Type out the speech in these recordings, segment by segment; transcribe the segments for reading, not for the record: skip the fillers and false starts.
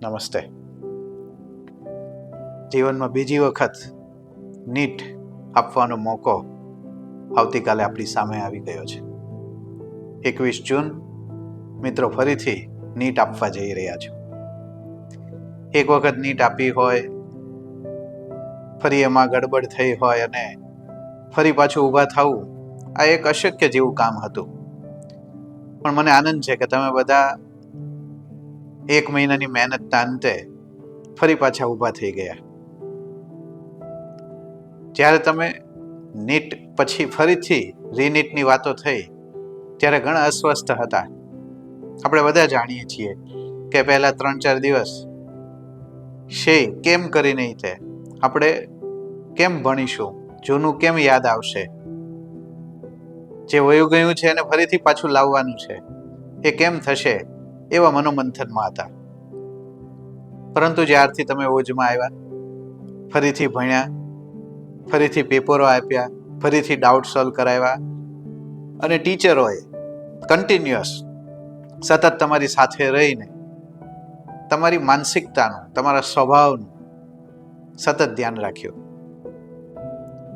નમસ્તે. જીવનમાં બીજી વખત નીટ આપવાનો મોકો આવતીકાલે આપણી સામે આવી ગયો છે. 21 જૂન મિત્રો ફરીથી નીટ આપવા જઈ રહ્યા છો. એક વખત નીટ આપી હોય, ફરી એમાં ગડબડ થઈ હોય અને ફરી પાછું ઊભા થવું, આ એક અશક્ય જેવું કામ હતું. પણ મને આનંદ છે કે તમે બધા 1 મહિનાની મહેનતના અંતે ફરી પાછા ઊભા થઈ ગયા. જ્યારે તમે નીટ પછી ફરીથી રીનીટની વાતો થઈ ત્યારે ઘણા અસ્વસ્થ હતા. આપણે બધા જાણીએ છીએ કે પહેલા 3-4 દિવસ કેમ કરી નહીં તે, આપણે કેમ ભણીશું, જૂનું કેમ યાદ આવશે, જે વયું ગયું છે એને ફરીથી પાછું લાવવાનું છે, એ કેમ થશે, એવા મનોમંથનમાં હતા. પરંતુ જ્યારથી તમે ઓજમાં આવ્યા, ફરીથી ભણ્યા, ફરીથી પેપરો આપ્યા, ફરીથી ડાઉટ સોલ્વ કરાવ્યા અને ટીચરોએ કન્ટિન્યુઅસ સતત તમારી સાથે રહીને તમારી માનસિકતાનું, તમારા સ્વભાવનું સતત ધ્યાન રાખ્યું.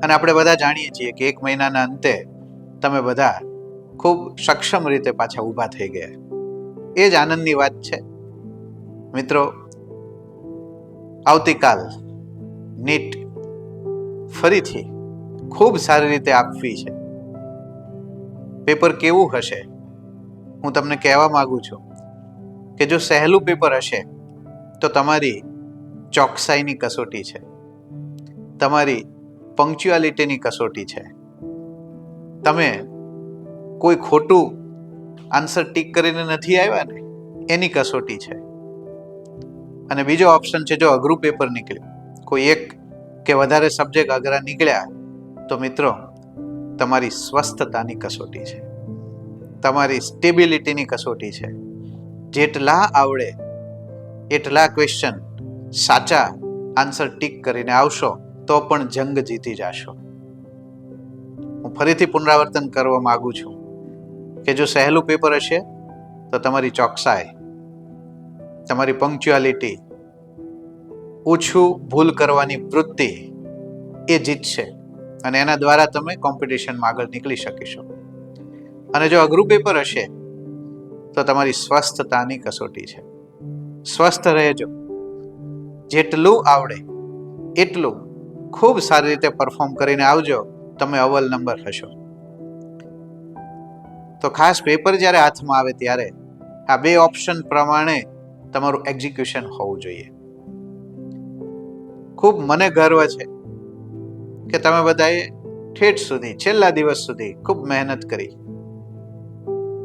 અને આપણે બધા જાણીએ છીએ કે 1 મહિનાના અંતે તમે બધા ખૂબ સક્ષમ રીતે પાછા ઊભા થઈ ગયા. એ જ આનંદની વાત છે. મિત્રો, આવતીકાલ નીટ ફરીથી ખૂબ સારી રીતે આપવી છે. પેપર કેવું હશે હું તમને કહેવા માંગુ છું કે જો સહેલું પેપર હશે તો તમારી ચોકસાઈની કસોટી છે, તમારી પંક્ચ્યુઆલિટીની કસોટી છે. તમે કોઈ ખોટું આન્સર ટીક કરીને નથી આવ્યા ને, એની કસોટી છે. અને બીજો ઓપ્શન છે, જો અઘરું પેપર નીકળ્યું, કોઈ એક કે વધારે સબ્જેક્ટ અઘરા નીકળ્યા, તો મિત્રો તમારી સ્વસ્થતાની કસોટી છે, તમારી સ્ટેબિલિટીની કસોટી છે. જેટલા આવડે એટલા ક્વેશ્ચન સાચા આન્સર ટીક કરીને આવશો તો પણ જંગ જીતી જશો. હું ફરીથી પુનરાવર્તન કરવા માંગુ છું કે જો સહેલું પેપર હશે તો તમારી ચોકસાઈ, તમારી પંક્ચ્યુઆલિટી, ઓછું ભૂલ કરવાની વૃત્તિ એ જીતશે અને એના દ્વારા તમે કોમ્પિટિશનમાં આગળ નીકળી શકશો. અને જો અઘરું પેપર હશે તો તમારી સ્વસ્થતાની કસોટી છે. સ્વસ્થ રહેજો, જેટલું આવડે એટલું ખૂબ સારી રીતે પરફોર્મ કરીને આવજો, તમે અવ્વલ નંબર હશો. તો ખાસ પેપર જ્યારે હાથમાં આવે ત્યારે આ 2 ઓપ્શન પ્રમાણે તમારું એક્ઝિક્યુશન હોવું જોઈએ. ખૂબ મને ગર્વ છે કે તમે બધાએ ઠેઠ સુધી, છેલ્લા દિવસ સુધી ખૂબ મહેનત કરી,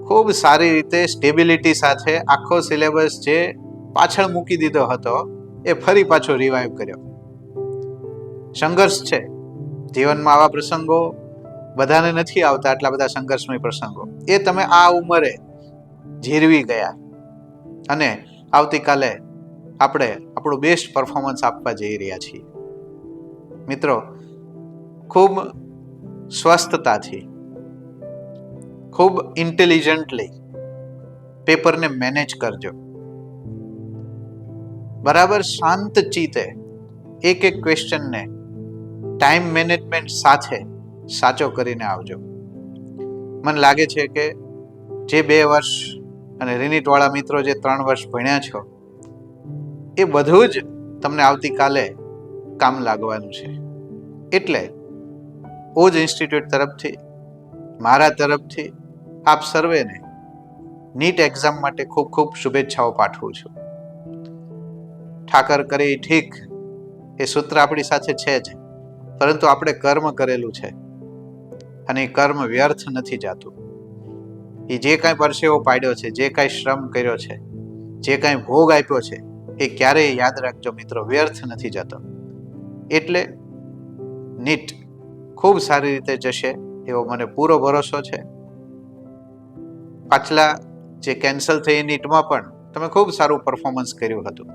ખૂબ સારી રીતે સ્ટેબિલિટી સાથે આખો સિલેબસ જે પાછળ મૂકી દીધો હતો એ ફરી પાછો રિવાઇવ કર્યો. સંઘર્ષ છે જીવનમાં, આવા પ્રસંગો બધાને નથી આવતા, આટલા બધા સંઘર્ષમય પ્રસંગો, એ તમે આ ઉંમરે જીરવી ગયા અને આવતીકાલે આપણે આપણું બેસ્ટ પરફોર્મન્સ આપવા જઈ રહ્યા છીએ. મિત્રો, ખૂબ સ્વસ્થતાથી, ખૂબ ઇન્ટેલિજન્ટલી પેપરને મેનેજ કરજો. બરાબર શાંત ચિત્તે એક ક્વેશ્ચનને ટાઈમ મેનેજમેન્ટ સાથે સાચો કરીને આવજો. મને લાગે છે કે જે 2 વર્ષ અને રીનીટ વાળા મિત્રો જે 3 વર્ષ ભણ્યા છો, એ બધું જ તમને આવતીકાલે કામ લાગવાનું છે. એટલે ઓજ ઇન્સ્ટિટ્યૂટ તરફથી, મારા તરફથી આપ સર્વેને નીટ એક્ઝામ માટે ખૂબ ખૂબ શુભેચ્છાઓ પાઠવું છું. ઠાકર કરી ઠીક એ સૂત્ર આપણી સાથે છે જ, પરંતુ આપણે કર્મ કરેલું છે અને એ કર્મ વ્યર્થ નથી જતું. એ જે કાંઈ પરસેવો પાડ્યો છે, જે કાંઈ શ્રમ કર્યો છે, જે કાંઈ ભોગ આપ્યો છે, એ ક્યારેય યાદ રાખજો મિત્રો, વ્યર્થ નથી જતો. એટલે નીટ ખૂબ સારી રીતે જશે એવો મને પૂરો ભરોસો છે. પાછલા જે કેન્સલ થઈ નીટમાં પણ તમે ખૂબ સારું પરફોર્મન્સ કર્યું હતું.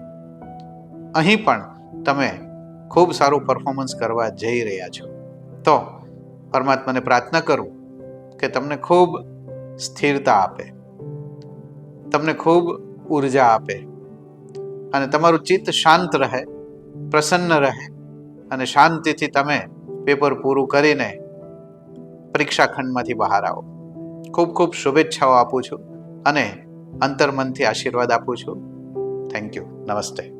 અહીં પણ તમે ખૂબ સારું પરફોર્મન્સ કરવા જઈ રહ્યા છો. તો પરમાત્માને પ્રાર્થના કરું કે તમને ખૂબ સ્થિરતા આપે, તમને ખૂબ ઉર્જા આપે, અને તમારું ચિત્ત શાંત રહે, પ્રસન્ન રહે અને શાંતિથી તમે પેપર પૂરું કરીને પરીક્ષા ખંડમાંથી બહાર આવો. ખૂબ ખૂબ શુભેચ્છાઓ આપું છું અને અંતર્મનથી આશીર્વાદ આપું છું. Thank you. નમસ્તે.